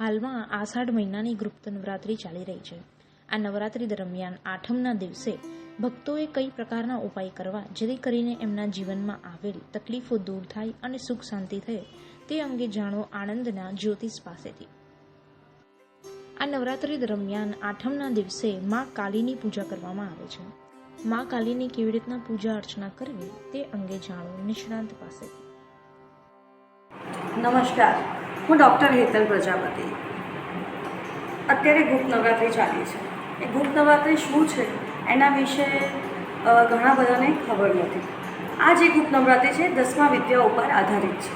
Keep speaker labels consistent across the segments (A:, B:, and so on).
A: હાલમાં આષાઢ મહિનાની ગુપ્ત નવરાત્રિ ચાલી રહી છે. આ નવરાત્રિ દરમિયાન આઠમના દિવસે ભક્તોએ કઈ પ્રકારના ઉપાય કરવા જેથી કરીને એમના જીવનમાં આવેલ તકલીફો દૂર થાય અને સુખ શાંતિ થાય તે અંગે જાણો આણંદના જ્યોતિષ પાસેથી. આ નવરાત્રિ દરમિયાન આઠમના દિવસે મા કાલીની પૂજા કરવામાં આવે છે. મા કાલીની કેવી રીતના પૂજા અર્ચના કરવી તે અંગે જાણો નિષ્ણાંત પાસેથી.
B: નમસ્કાર, હું ડૉક્ટર હેતલ પ્રજાપતિ. અત્યારે ગુપ્ત નવરાત્રિ ચાલી છે. એ ગુપ્ત નવરાત્રિ શું છે એના વિશે ઘણા બધાને ખબર નથી. આ જે ગુપ્ત નવરાત્રિ છે 10મા વિદ્યા ઉપર આધારિત છે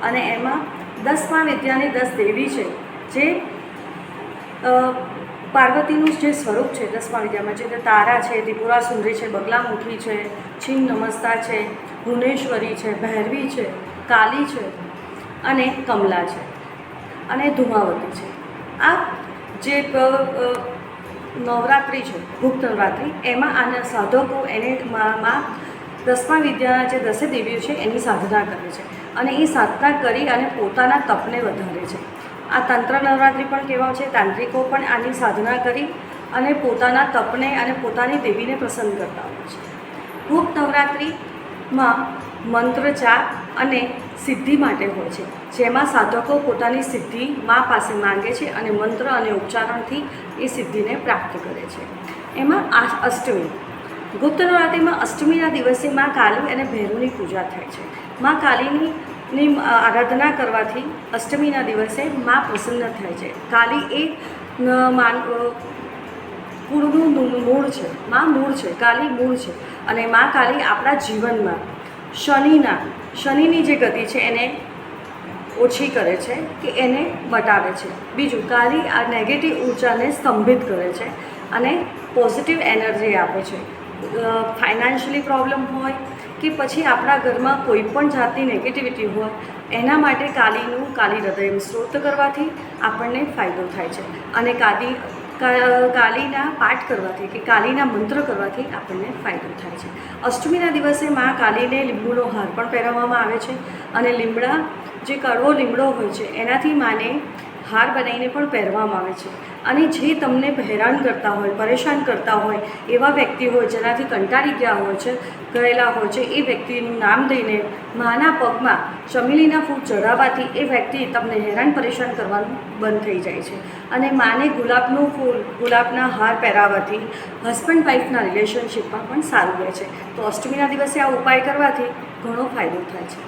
B: અને એમાં 10મા વિદ્યાની 10 દેવી છે જે પાર્વતીનું જે સ્વરૂપ છે 10મા વિદ્યામાં છે તે તારા છે, ત્રિપુરા સુંદરી છે, બગલામુખી છે, છીન નમસ્તા છે, ભુવનેશ્વરી છે, ભૈરવી છે, કાલી છે અને કમલા છે અને ધૂમાવતી છે. આ જે નવરાત્રિ છે ગુપ્ત નવરાત્રિ એમાં આના સાધકો એને માં 10મા વિદ્યાના જે 10 દેવીઓ છે એની સાધના કરે છે અને એ સાધના કરી અને પોતાના તપને વધારે છે. આ તંત્ર નવરાત્રિ પણ કહેવાય છે. તાંત્રિકો પણ આની સાધના કરી અને પોતાના તપને અને પોતાની દેવીને પ્રસન્ન કરતા હોય છે. ગુપ્ત નવરાત્રિમાં મંત્ર જાપ અને સિદ્ધિ માટે હોય છે, જેમાં સાધકો પોતાની સિદ્ધિ મા પાસે માંગે છે અને મંત્ર અને ઉચ્ચારણથી એ સિદ્ધિને પ્રાપ્ત કરે છે. એમાં અષ્ટમી, ગુપ્ત નવરાત્રિમાં અષ્ટમીના દિવસે મા કાલી અને ભૈરવની પૂજા થાય છે. મા કાલીની આરાધના કરવાથી અષ્ટમીના દિવસે મા પ્રસન્ન થાય છે. કાલી એ કુળનું મૂળ છે, મા મૂળ છે, કાલી મૂળ છે અને મા કાલી આપણા જીવનમાં શનિની જે ગતિ છે એને ઓછી કરે છે કે એને મટાવે છે. બીજું, કાલી આ નેગેટિવ ઉર્જાને સ્તંભિત કરે છે અને પોઝિટિવ એનર્જી આપે છે. ફાઇનાન્શિયલી પ્રોબ્લેમ હોય કે પછી આપણા ઘરમાં કોઈ પણ જાતની નેગેટિવિટી હોય એના માટે કાલી હૃદય સ્ત્રોત કરવાથી આપણને ફાયદો થાય છે અને કાલીના પાઠ કરવાથી કે કાલીના મંત્ર કરવાથી આપણને ફાયદો થાય છે. અષ્ટમીના દિવસે મા કાલીને લીંબુનો હાર પણ પહેરાવવામાં આવે છે અને લીમડા જે કડવો લીમડો હોય છે એનાથી માને હાર બનાવીને પણ પહેરવામાં આવે છે. અને જે તમને હેરાન કરતા હોય, પરેશાન કરતા હોય એવા વ્યક્તિ હોય જેનાથી કંટાળી ગયેલા હોય છે એ વ્યક્તિનું નામ લઈને માના પગમાં ચમેલીના ફૂલ ચઢાવવાથી એ વ્યક્તિ તમને હેરાન પરેશાન કરવાનું બંધ થઈ જાય છે. અને માને ગુલાબના હાર પહેરાવવાથી હસબન્ડ વાઈફના રિલેશનશિપમાં પણ સારું રહે છે. તો અષ્ટમીના દિવસે આ ઉપાય કરવાથી ઘણો ફાયદો થાય છે.